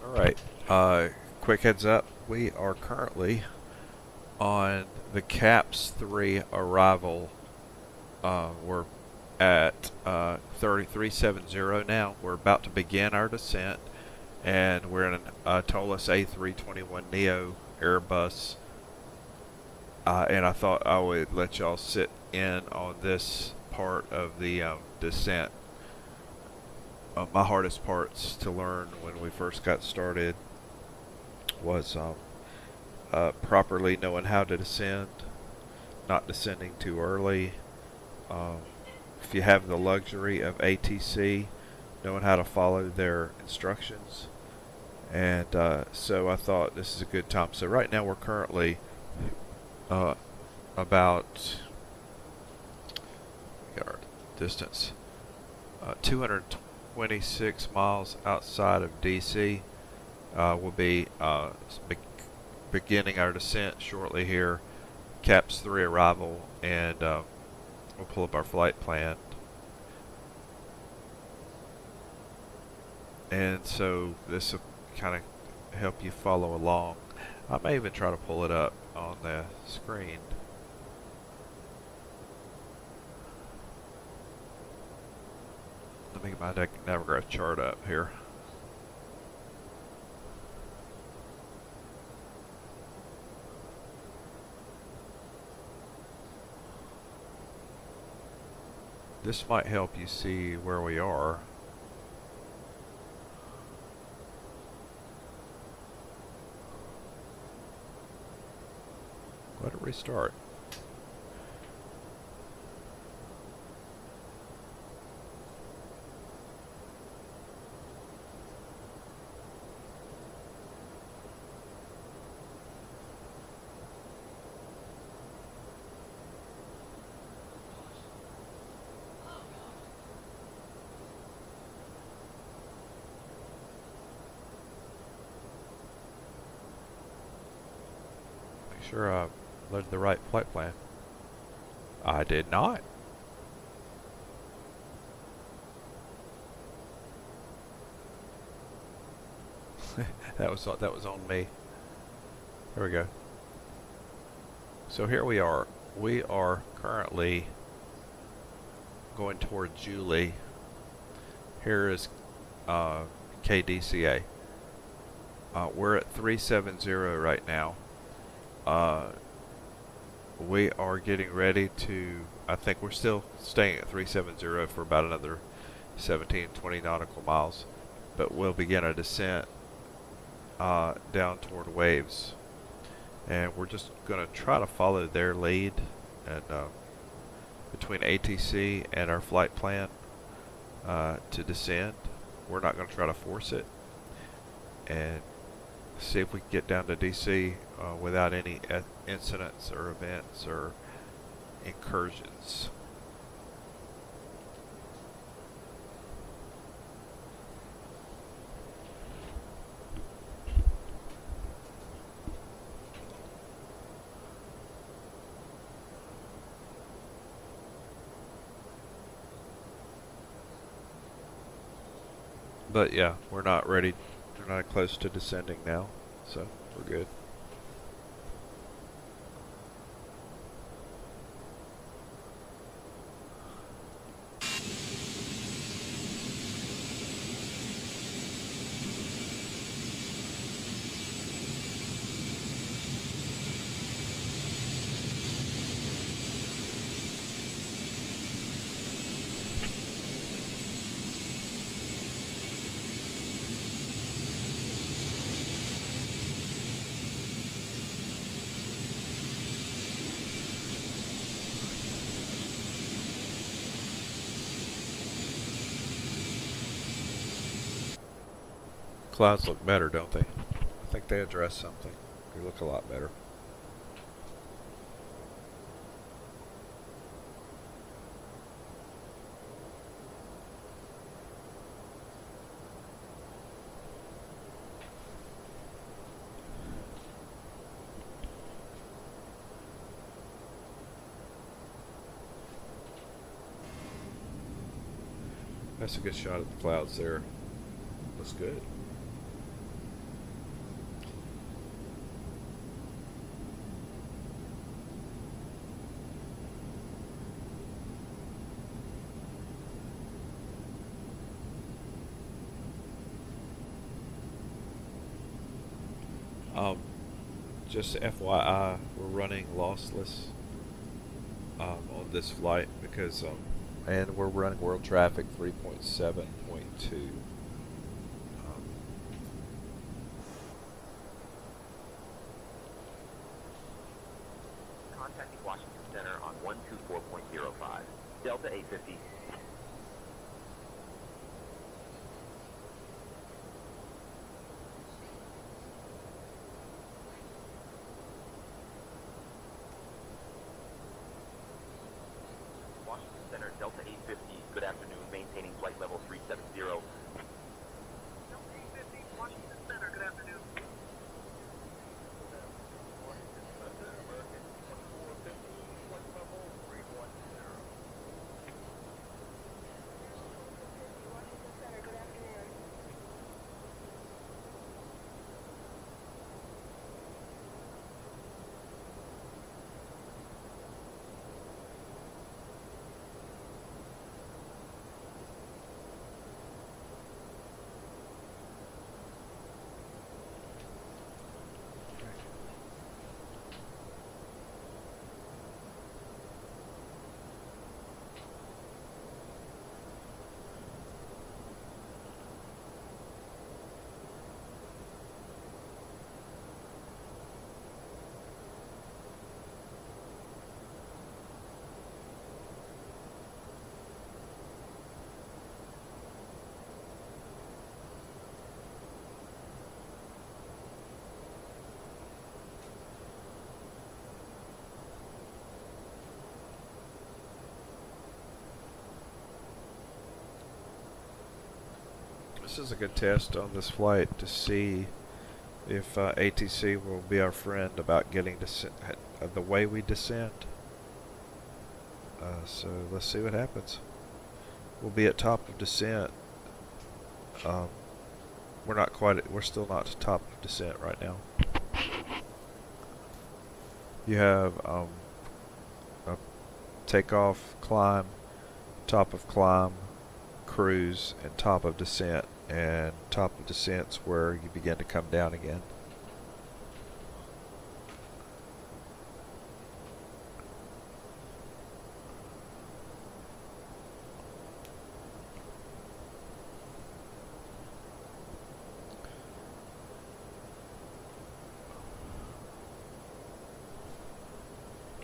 Alright, quick heads up, we are currently on the CAPPS 3 arrival. We're at 370 now. We're about to begin our descent, and we're in a Toliss A321 Neo Airbus. And I thought I would let y'all sit in on this part of the descent. My hardest parts to learn when we first got started was properly knowing how to descend, not descending too early. If you have the luxury of ATC, knowing how to follow their instructions. And so I thought this is a good time. So right now we're currently about our distance 226 miles outside of DC. We'll be beginning our descent shortly here. CAPPS 3 arrival, and we'll pull up our flight plan. And so this will kind of help you follow along. I may even try to pull it up on the screen. Let me get my Navigraph chart up here. This might help you see where we are. Let it restart. Make sure I loaded the right flight plan. I did not. that was on me. There we go. So here we are. We are currently going toward Julie. Here is KDCA. We're at 370 right now. We are getting ready to, I think we're still staying at 370 for about another 17-20 nautical miles, but we'll begin a descent down toward waves, and we're just going to try to follow their lead, and between ATC and our flight plan to descend. We're not going to try to force it, and see if we can get down to DC without any incidents or events or incursions. But yeah, we're not ready. We're not close to descending now, so we're good. Clouds look better, don't they? I think they address something. They look a lot better. That's a good shot at the clouds there. Looks good. Um, just FYI, we're running lossless on this flight because and we're running world traffic 3.7.2. Contacting Washington Center on 124.05. Delta 850. Washington Center, Delta 850. Good afternoon. Maintaining flight level 370. Delta 850, Washington Center. Good afternoon. Washington Center, American 2450, flight level 310. Washington Center, good afternoon. This is a good test on this flight to see if ATC will be our friend about getting the way we descend. So let's see what happens. We'll be at top of descent. We're still not to top of descent right now. You have a takeoff, climb, top of climb, cruise, and top of descent. And top of descent's where you begin to come down again.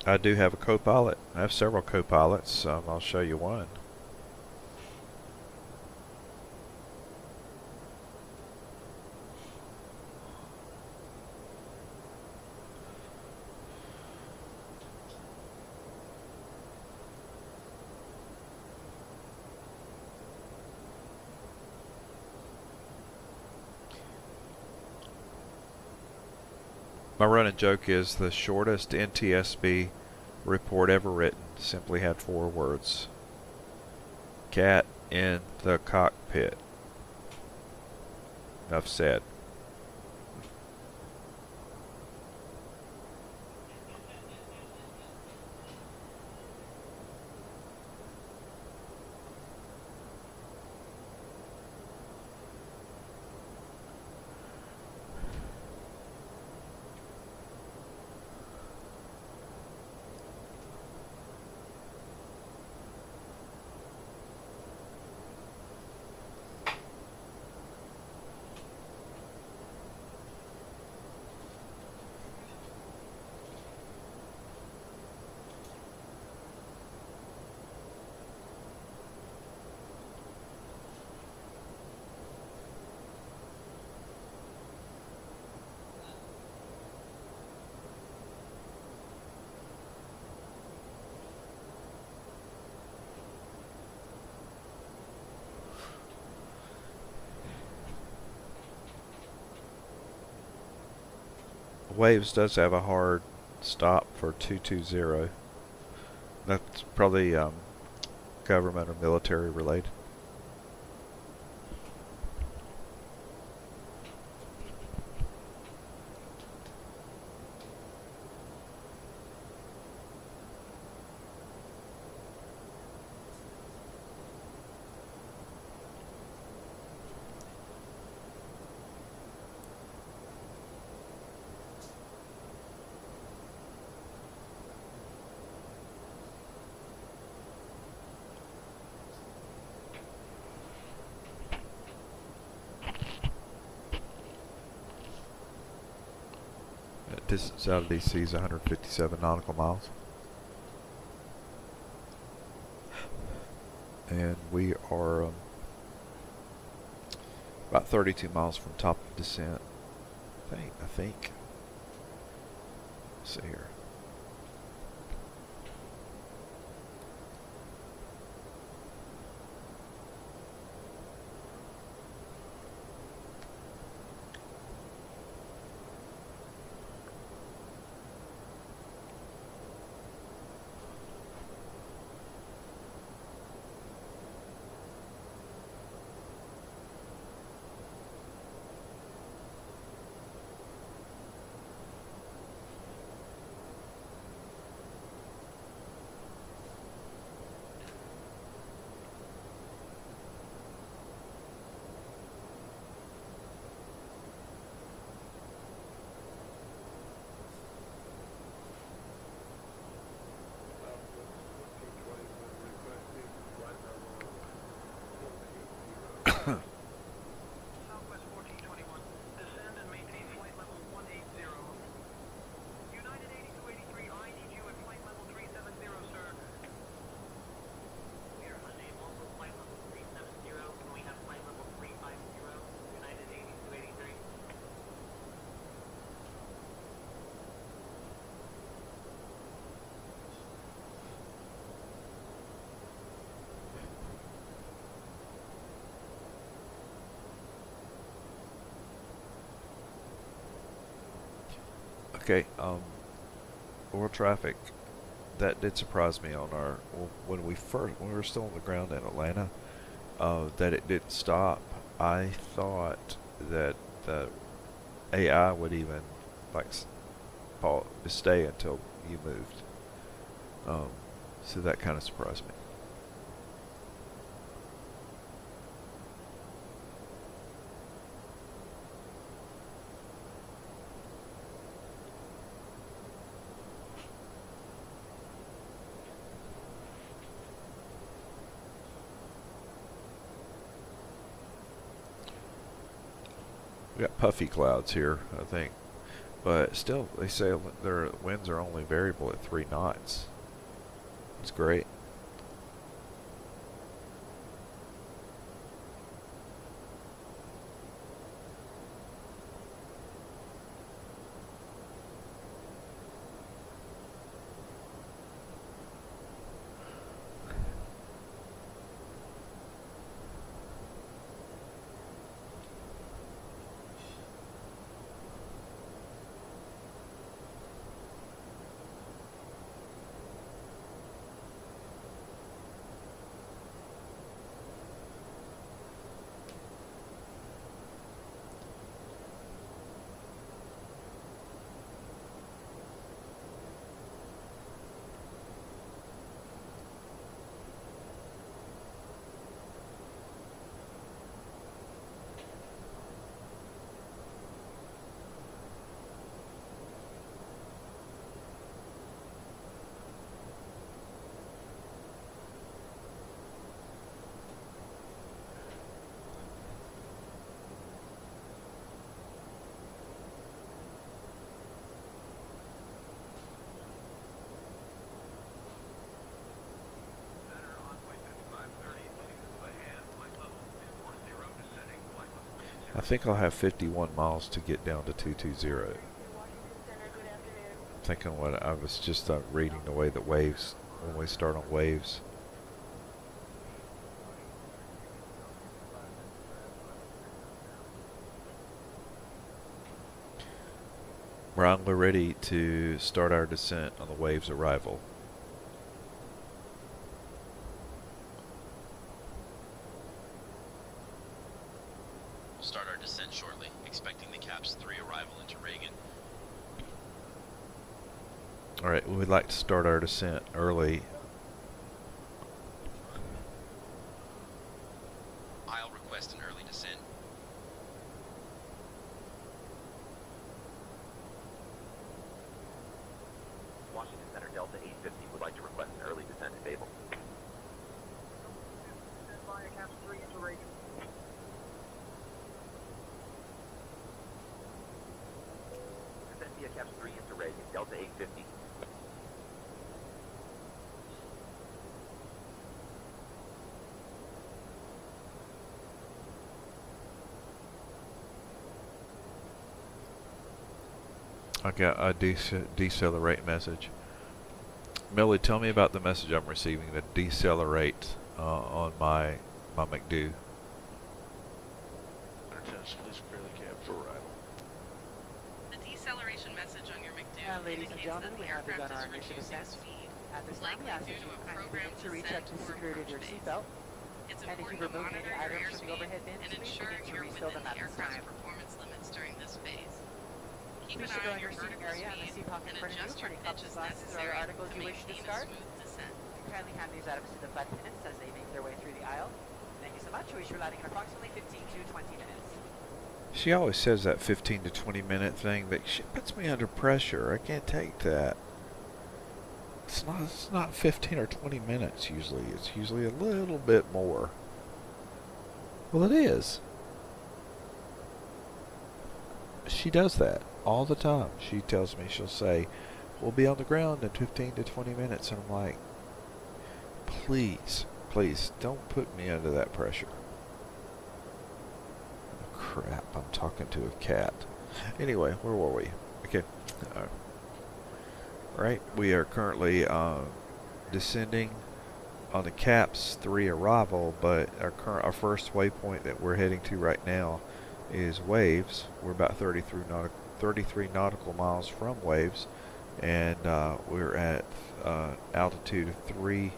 I do have a co-pilot. I have several co-pilots. I'll show you one. My running joke is the shortest NTSB report ever written simply had 4 words. Cat in the cockpit. Enough said. Waves does have a hard stop for 220. That's probably government or military related. Distance out of DC is 157 nautical miles. And we are about 32 miles from top of descent. I think. Let's see here. Southwest 1421, descend and maintain flight level 180. United 8283, I need you at flight level 370, sir. We are unable for flight level 370. Can we have flight level 350? United 8283. Okay, world traffic. That did surprise me on our when we were still on the ground in Atlanta. That it didn't stop. I thought that the AI would even like stay until you moved. So that kind of surprised me. We got puffy clouds here, I think, but still, they say their winds are only variable at 3 knots. It's great. I think I'll have 51 miles to get down to 220. I'm thinking what I was just reading the way that waves, when we start on waves. We're ready to start our descent on the waves arrival. Start our descent shortly, expecting the CAPPS 3 arrival into Reagan. Alright, we'd like to start our descent early. I'll request an early descent. Washington Center Delta 850 would like to request an early descent if able. Send by a CAPPS 3 into Reagan. Descent via CAPPS 3 into Delta 850. I got a decelerate message. Millie, tell me about the message I'm receiving, the decelerate on my McDo. Please prepare the cab for arrival. The deceleration message on your McDo Ladies and indicates gentlemen, that we the have aircraft begun our is initial reducing descent. speed. At this time, we Likely ask due that to you a kindly programmed begin to reach up descent to the or security of your approach seatbelt. It's And if you important to remove any monitor your items from the airspeed overhead bins, and please ensure begin to you're refill within them the at this aircraft's time. performance limits during this phase. Keep Please an check eye on on your your seating vertical area and the speed seat pocket in and front of you adjust for your any pitches cups, glasses, or other necessary articles to you wish to maintain a discard. smooth descent. Kindly hand these items to the flight attendants as they make their way through the aisle. Thank you so much. We should be landing in approximately 15 to 20 minutes. She always says that 15 to 20 minute thing, but she puts me under pressure. I can't take that. It's not 15 or 20 minutes usually. It's usually a little bit more. Well, it is. She does that all the time. She tells me, she'll say, we'll be on the ground in 15 to 20 minutes. And I'm like, please, please don't put me under that pressure. Crap, I'm talking to a cat. Anyway, where were we? Okay. Right, we are currently descending on the CAPPS 3 arrival, but our first waypoint that we're heading to right now is Waves. We're about 33 nautical miles from Waves, and we're at altitude of 300,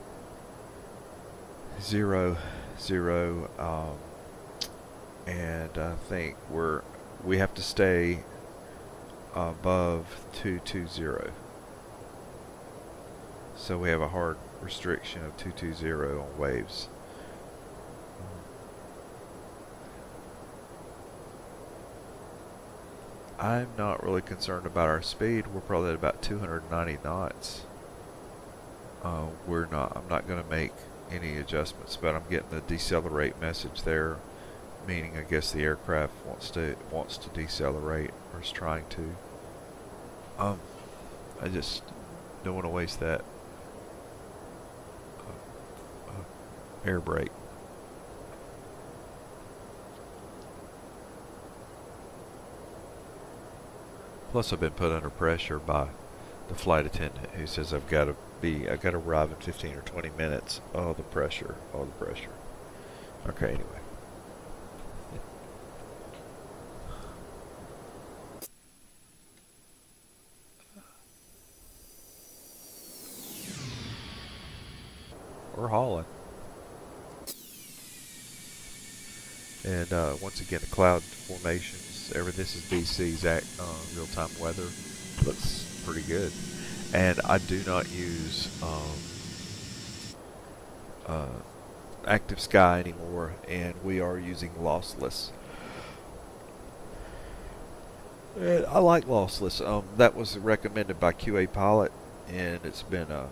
and I think we have to stay above 220. So we have a hard restriction of 220 on Waves. I'm not really concerned about our speed. We're probably at about 290 knots. I'm not going to make any adjustments, but I'm getting the decelerate message there, meaning I guess the aircraft wants to decelerate, or is trying to. I just don't want to waste that air brake. Plus, I've been put under pressure by the flight attendant who says I've got to arrive in 15 or 20 minutes. Oh, the pressure. Oh, the pressure. Okay, anyway. We're hauling. And once again, the cloud formations. This is DC's real-time weather. Looks pretty good. And I do not use Active Sky anymore, and we are using lossless. And I like lossless. That was recommended by QA Pilot, and it's been a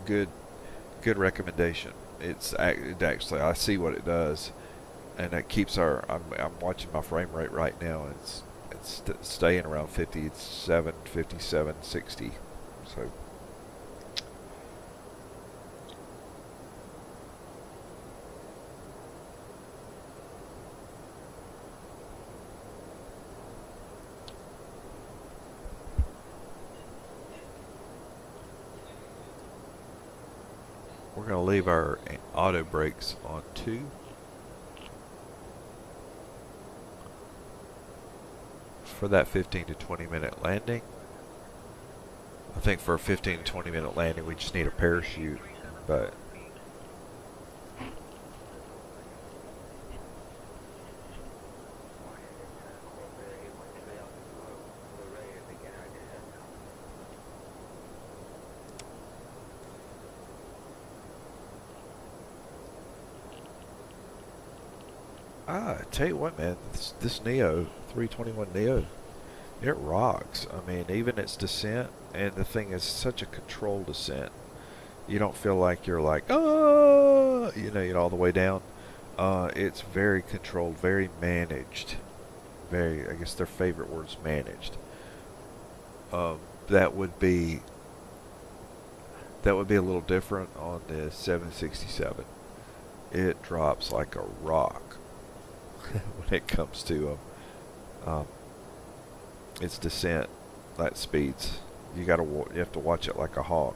good recommendation. It actually, I see what it does, and it keeps I'm watching my frame rate right now, and it's staying around 57, 60. So we're going to leave our auto brakes on 2. For that 15 to 20 minute landing. I think for a 15 to 20 minute landing we just need a parachute, but I tell you what, man, this Neo 321 Neo, it rocks. I mean, even its descent, and the thing is such a controlled descent. You don't feel like you're like, oh, all the way down. It's very controlled, very managed. I guess their favorite word is managed. that would be a little different on the 767. It drops like a rock when it comes to its descent at speeds. You have to watch it like a hawk.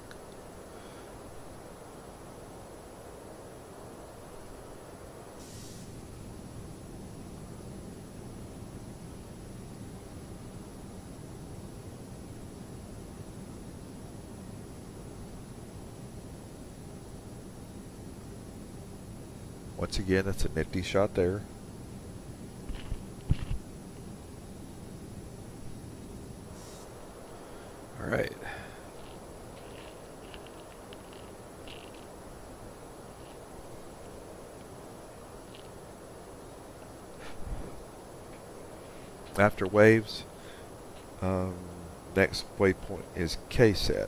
Once again, that's a nifty shot there. All right. After waves, next waypoint is KSET.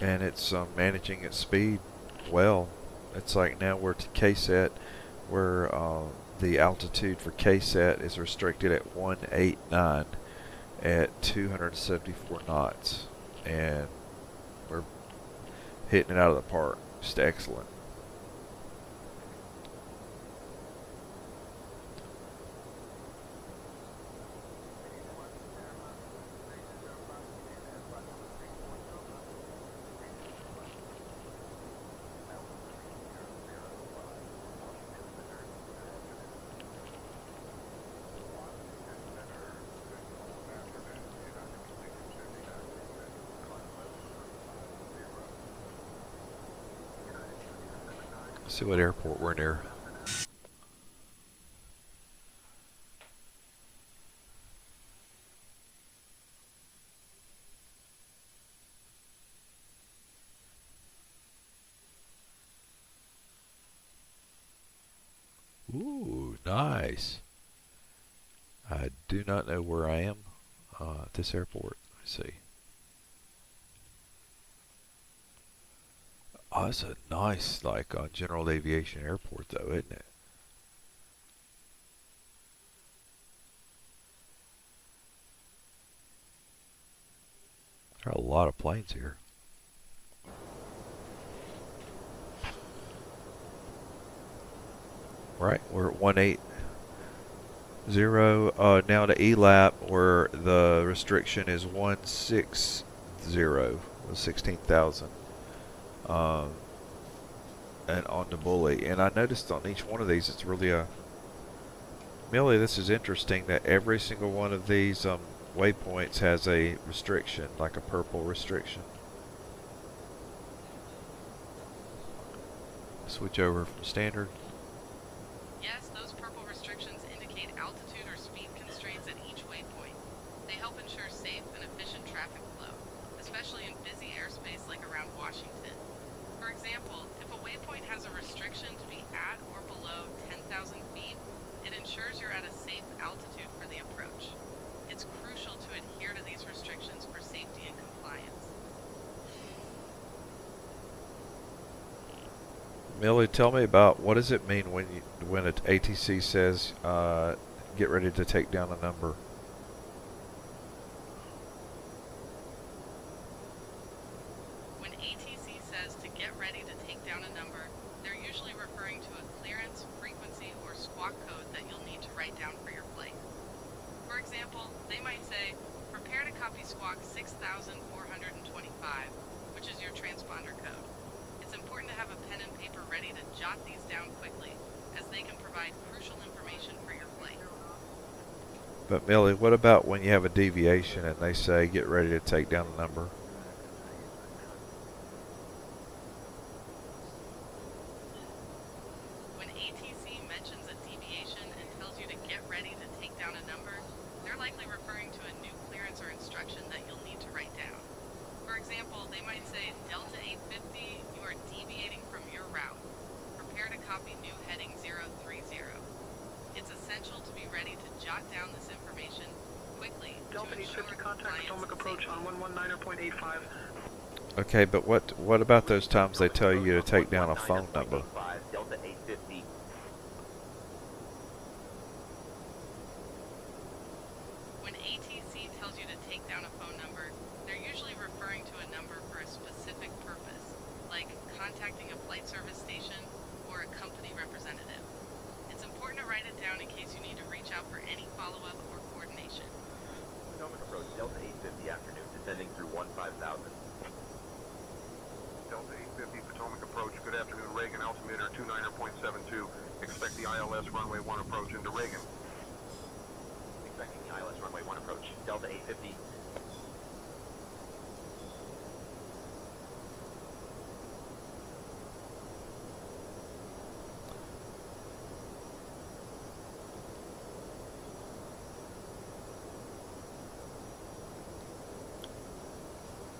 And it's managing its speed well. It's like now we're to KSET, where the altitude for KSET is restricted at 189 at 274 knots, and we're hitting it out of the park. Just excellent. See what airport we're near. Ooh, nice. I do not know where I am at this airport. Let's see. Oh, it's a nice, like, general aviation airport, though, isn't it? There are a lot of planes here. Right, we're at 180. Now to ELAP, where the restriction is 160 with 16,000. And on the bully, and I noticed on each one of these it's really Millie, this is interesting that every single one of these waypoints has a restriction, like a purple restriction. Switch over from standard. Yes, those purple restrictions indicate altitude or speed constraints at each waypoint. They help ensure safe and efficient traffic flow, especially in busy airspace like around Washington. For example, if a waypoint has a restriction to be at or below 10,000 feet, it ensures you're at a safe altitude for the approach. It's crucial to adhere to these restrictions for safety and compliance. Millie, tell me about what does it mean when an ATC says get ready to take down a number? When ATC says to get ready to take down a number, they're usually referring to a clearance, frequency, or squawk code that you'll need to write down for your flight. For example, they might say, prepare to copy squawk 6,425, which is your transponder code. It's important to have a pen and paper ready to jot these down quickly, as they can provide crucial information for your flight. But Millie, what about when you have a deviation and they say get ready to take down a number? When ATC mentions a deviation and tells you to get ready to take down a number, they're likely referring to a new clearance or instruction 850, contact Potomac approach on 119.85. Okay, but what about those times they tell you to take down a phone number? 119.85, Delta 850. When ATC tells you to take down a phone number, they're usually referring to a number for a specific purpose, like contacting a flight service station or a company representative. It's important to write it down in case you need to reach out for any follow-up or coordination. Potomac approach, Delta 850 afternoon, descending through 15,000. Delta 850 Potomac approach. Good afternoon, Reagan. Altimeter 29.72. Expect the ILS runway 1 approach into Reagan. Expecting the ILS runway 1 approach, Delta 850.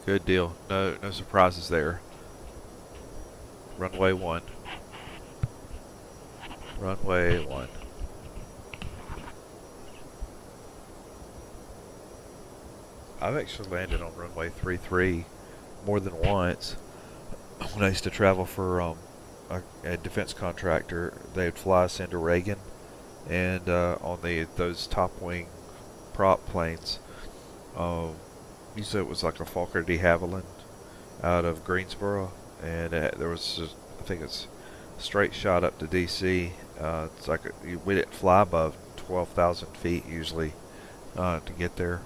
Good deal. No surprises there. Runway 1. Runway 1. I've actually landed on runway 33 more than once. When I used to travel for a defense contractor, they'd fly us into Reagan, and on those top wing prop planes, usually it was like a Fokker de Havilland out of Greensboro, and there was just, I think it's a straight shot up to DC. It's like we didn't fly above 12,000 feet usually to get there.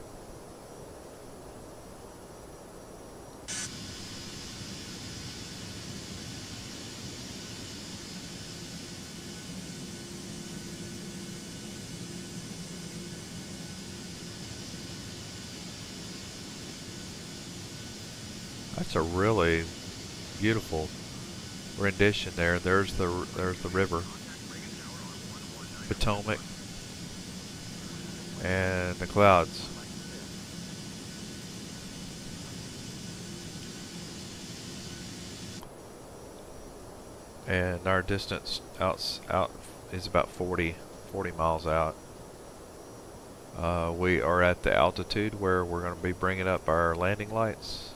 That's a really beautiful rendition there. There's the river, Potomac, and the clouds. And our distance out is about 40 miles out. We are at the altitude where we're going to be bringing up our landing lights.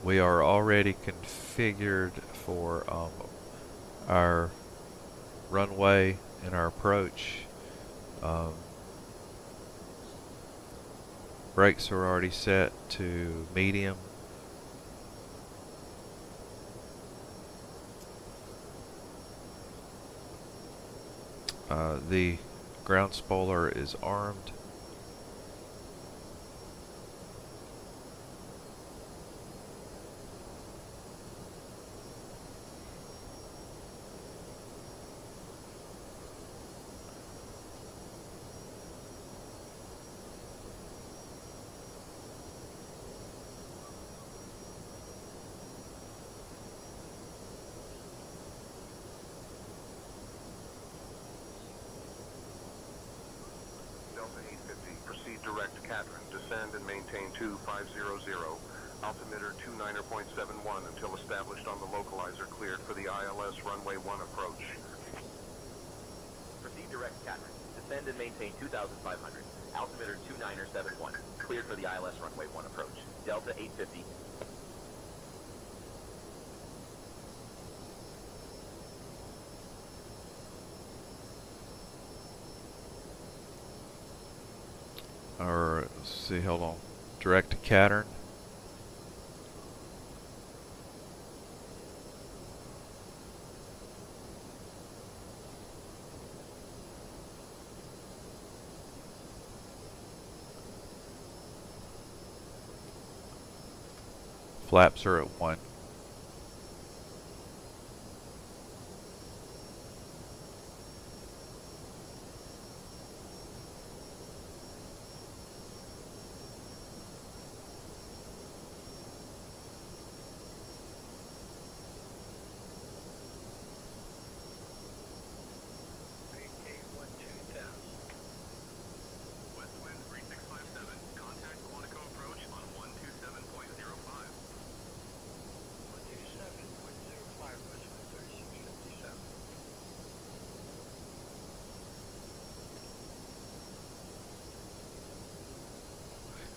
We are already configured for our runway and our approach. Brakes are already set to medium. The ground spoiler is armed. Delta 850, proceed direct to Catherine. Descend and maintain 2500. Altimeter 29.71 until established on the localizer cleared for the ILS runway 1 approach. Proceed direct Catherine. Descend and maintain 2,500. Altimeter 2971. Cleared for the ILS runway 1 approach. Delta 850. Or let's see, hold on. Direct to Cattern. Flaps are at 1. West wind 3657. Contact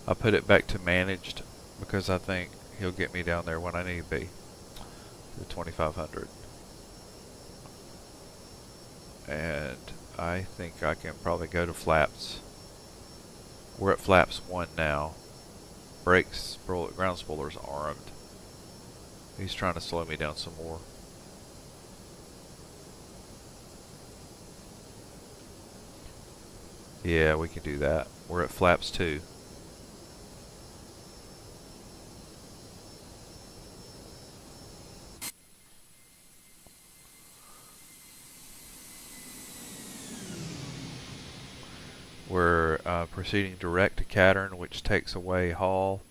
I put it back to managed because I think he'll get me down there when I need to be. The 2500. And I think I can probably go to flaps. We're at flaps 1 now. Brakes, ground spoiler's armed. He's trying to slow me down some more. Yeah, we can do that. We're at flaps 2. We're proceeding direct to Cattern, which takes away Hall.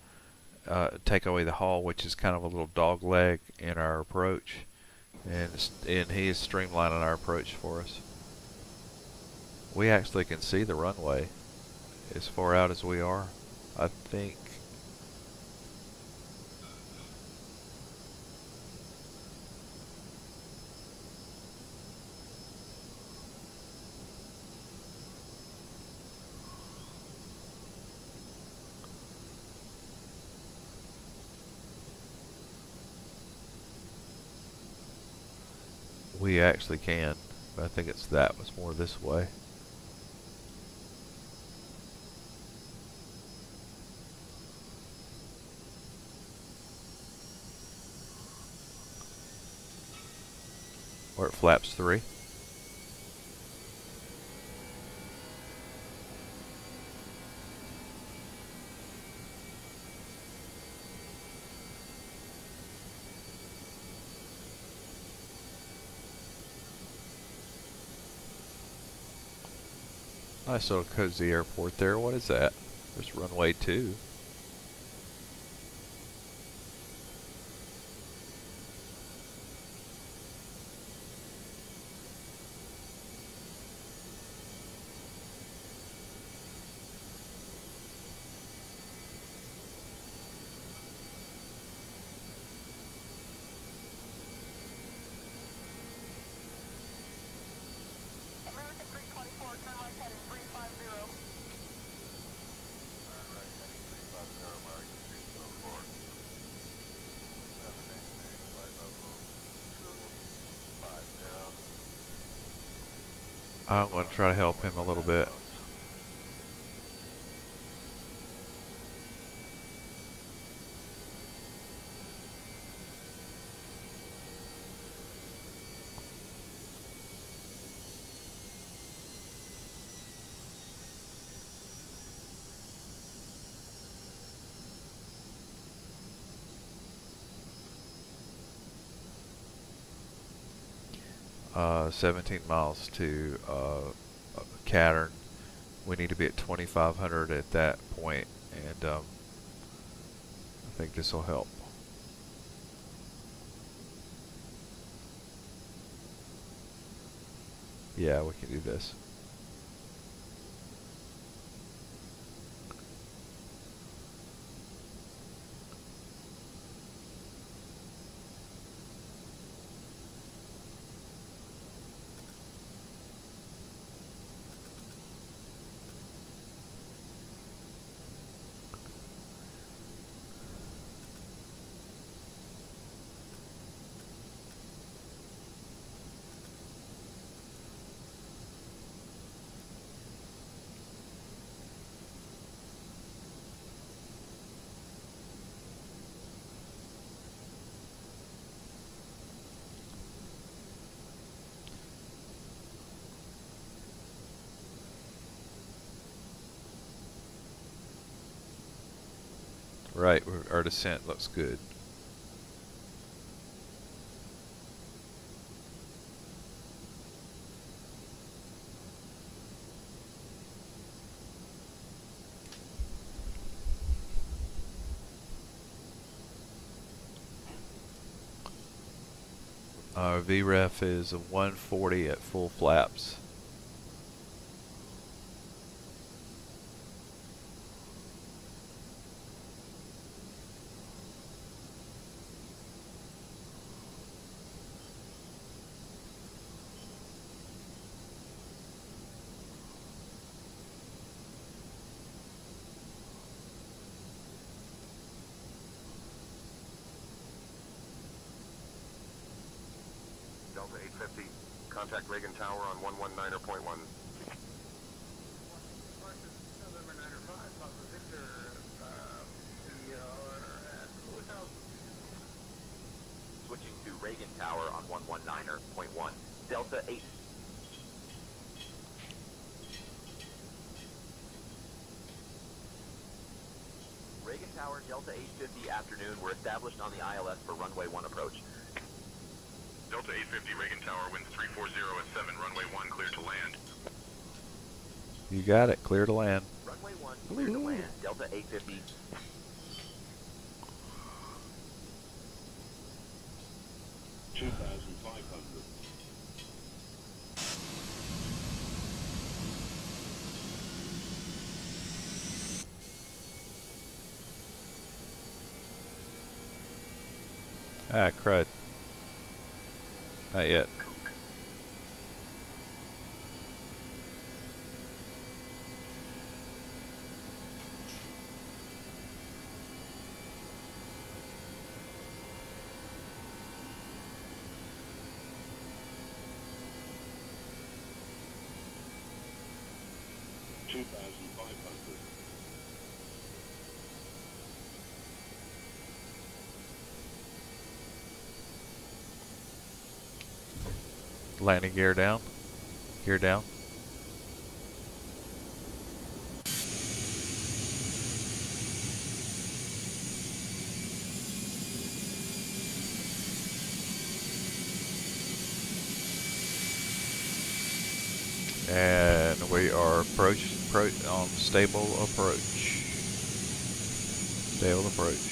Take away the Hall, which is kind of a little dog leg in our approach, and he is streamlining our approach for us. We actually can see the runway as far out as we are. I think we actually can, but I think that was more this way. We're at flaps 3. Nice little cozy airport there. What is that? There's runway 2. American 324, turn right heading 350. I'm going to try to help him a little bit. Uh, 17 miles to Cattern. We need to be at 2500 at that point, and I think this will help. Yeah, we can do this. Right, our descent looks good. Our VREF is a 140 at full flaps. Contact Reagan Tower on 119.1. Switching to Reagan Tower on 119.1. Delta 8. Reagan Tower, Delta 850 afternoon. We're established on the ILS for runway 1 approach. Delta 850 Reagan Tower, winds 340 at 7, runway 1 clear to land. You got it. Clear to land. Runway 1 clear to land. Delta 850. Ah, crud. Not yet. Landing gear down. Gear down. And we are on stable approach. Stable approach.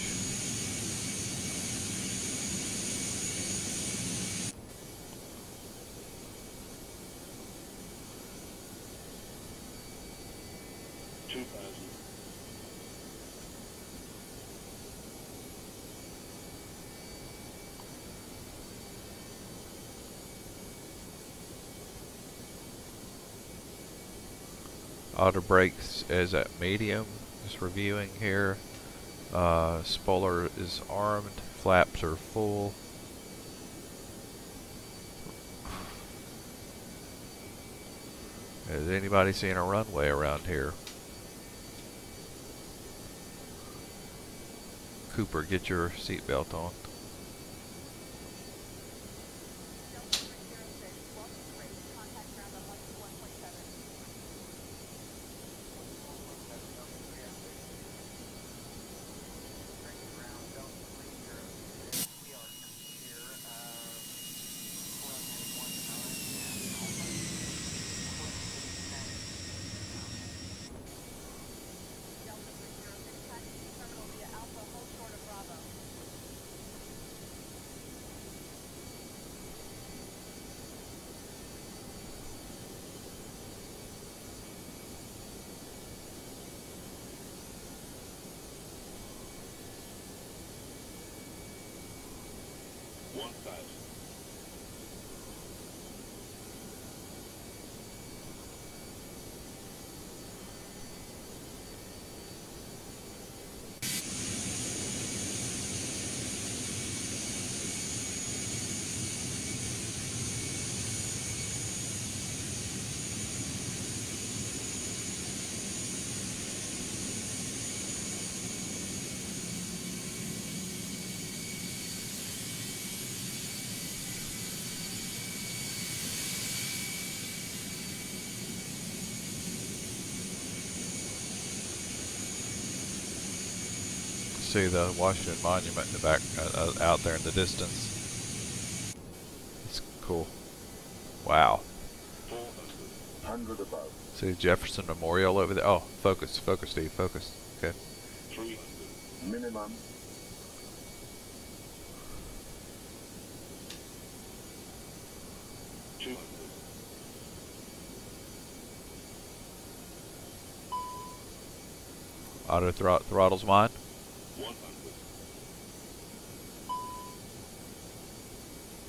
Auto brakes is at medium. Just reviewing here. Spoiler is armed. Flaps are full. Is anybody seeing a runway around here? Cooper, get your seatbelt on. See the Washington Monument in the back, out there in the distance. It's cool. Wow. 100 above. See Jefferson Memorial over there. Oh, focus, Steve, focus. Okay. 300 minimum. Auto throttle's mine. 100.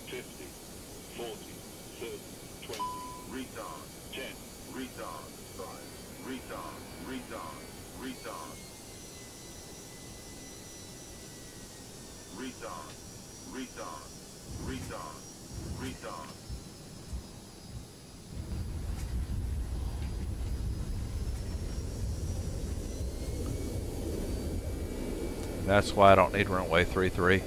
50, 40, 30, 20, retard, 10, retard, 5, retard, retard, retard, retard, retard, retard, retard. And that's why I don't need runway 33.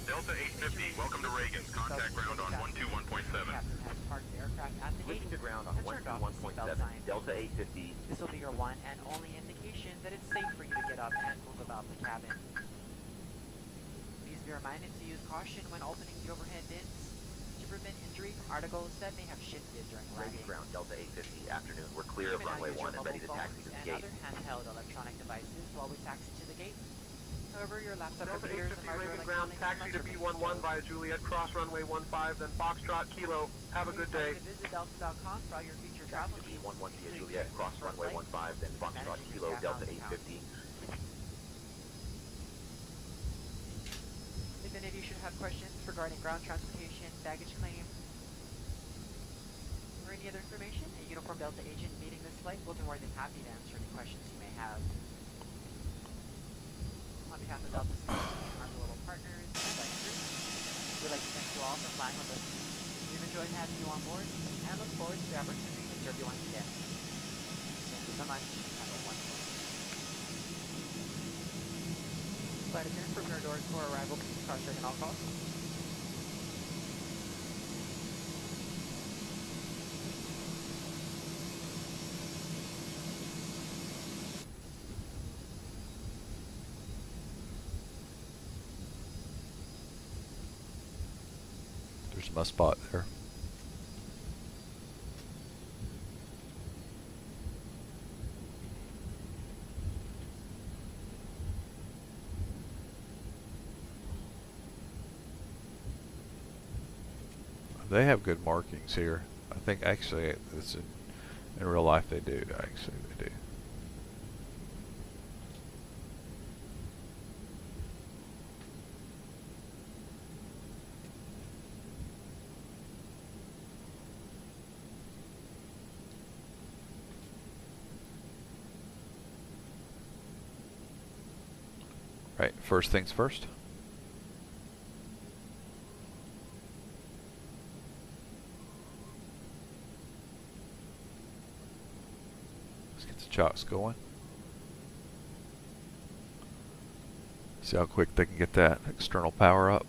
Delta 850, welcome to Reagan. Contact ground on 121.7. Captain has parked the aircraft at the gate Switching to ground on and turned off the seatbelt 121.7, sign. Delta 850. This will be your one and only indication that it's safe for you to get up and move about the cabin. Please be reminded to use caution when opening the overhead bins to prevent injury from articles that may have shifted during Reagan landing. ground, Delta 850. Afternoon, we're clear of You may now runway use 1 your and ready to mobile taxi to phones the and gate. other handheld electronic devices while we taxi to the gate. However, your laptop Delta computers and 850 larger Reagan ground, electronics taxi to must remain B11 still. via Juliet, cross runway 15, then Foxtrot Kilo. Have a good day. Visit delta.com for all your future Taxi travel to needs. B11 via Please Juliet, cross confirm runway flight. 15, then Foxtrot Kilo, Delta 850. If any of you should have questions regarding ground transportation, baggage claim, or any other information, a Uniform Delta agent meeting this flight will be more than happy to answer any questions you may have. On behalf of Delta Security, our global partners, and flight crew, we'd like to thank you all for flying with us. We've enjoyed having you on board and look forward to the opportunity to serve you once again. Thank you so much. Have a wonderful day. Flight attendants, prepare doors for arrival. Please cross check all calls. There's my spot there. They have good markings here. I think actually it's in real life they do. Actually they do. Right, first things first. Let's get the chocks going. See how quick they can get that external power up.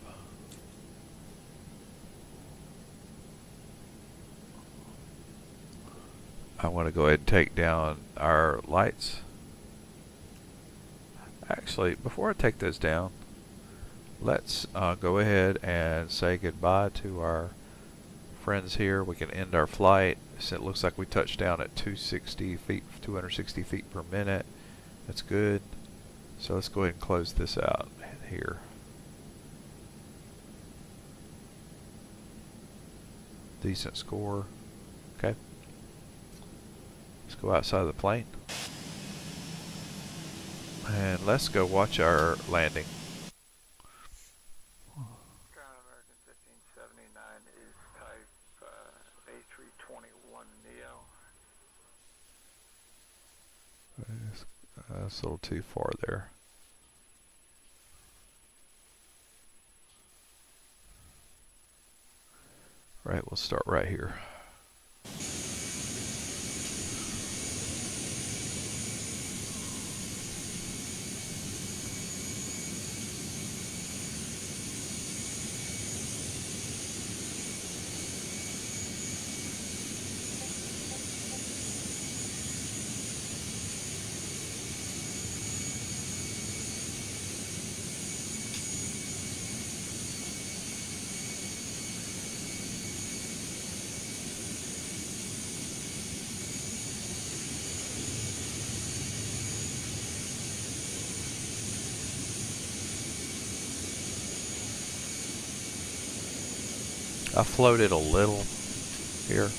I want to go ahead and take down our lights. Actually, before I take those down, let's go ahead and say goodbye to our friends here. We can end our flight. So it looks like we touched down at 260 feet, 260 feet per minute. That's good. So let's go ahead and close this out here. Decent score. Okay. Let's go outside of the plane. And let's go watch our landing. Ground American 1579 is type A321 Neo. That's a little too far there. Right, we'll start right here. I floated a little here.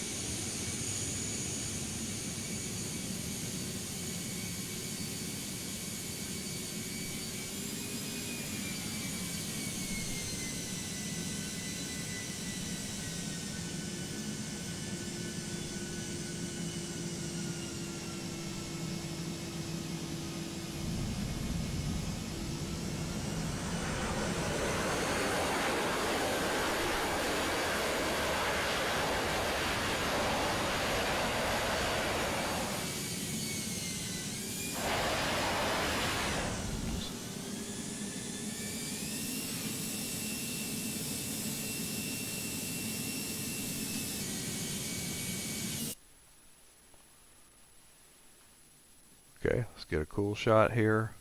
Okay, let's get a cool shot here.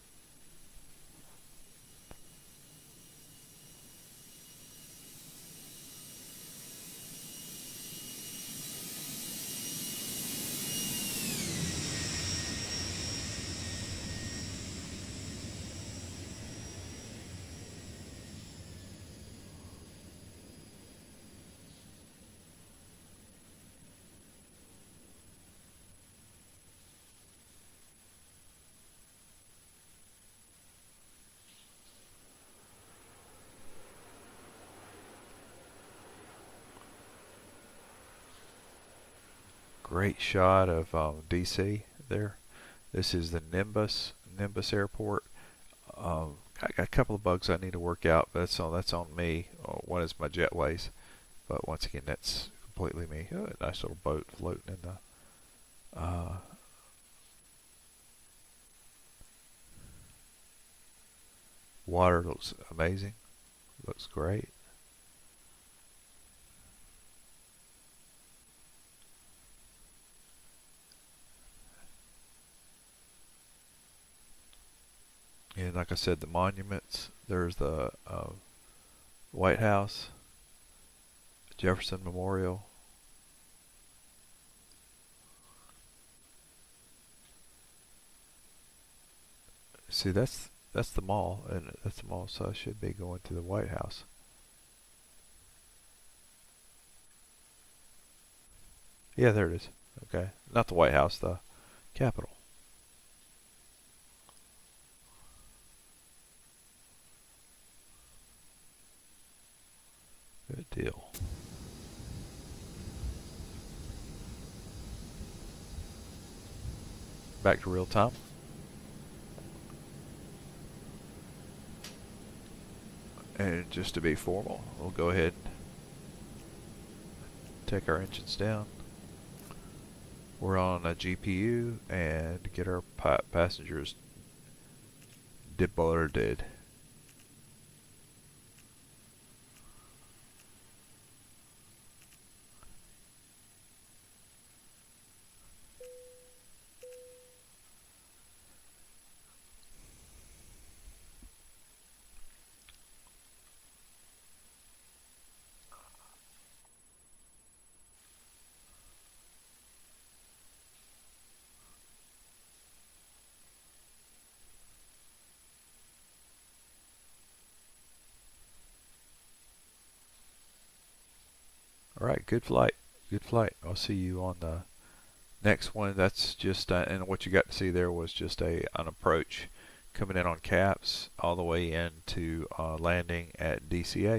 Great shot of DC there. This is the Nimbus Airport. I got a couple of bugs I need to work out, but that's on me. One is my jetways, but once again, that's completely me. Oh, a nice little boat floating in the water. Looks amazing. Looks great. And like I said, the monuments. There's the White House, Jefferson Memorial. See, that's the mall, and that's the mall, so I should be going to the White House. Yeah, there it is. Okay, not the White House, the Capitol. Good deal. Back to real time. And just to be formal, we'll go ahead and take our engines down. We're on a GPU and get our passengers deboarded. Alright, good flight. Good flight. I'll see you on the next one. That's just, and what you got to see there was just an approach coming in on CAPPS all the way into landing at DCA.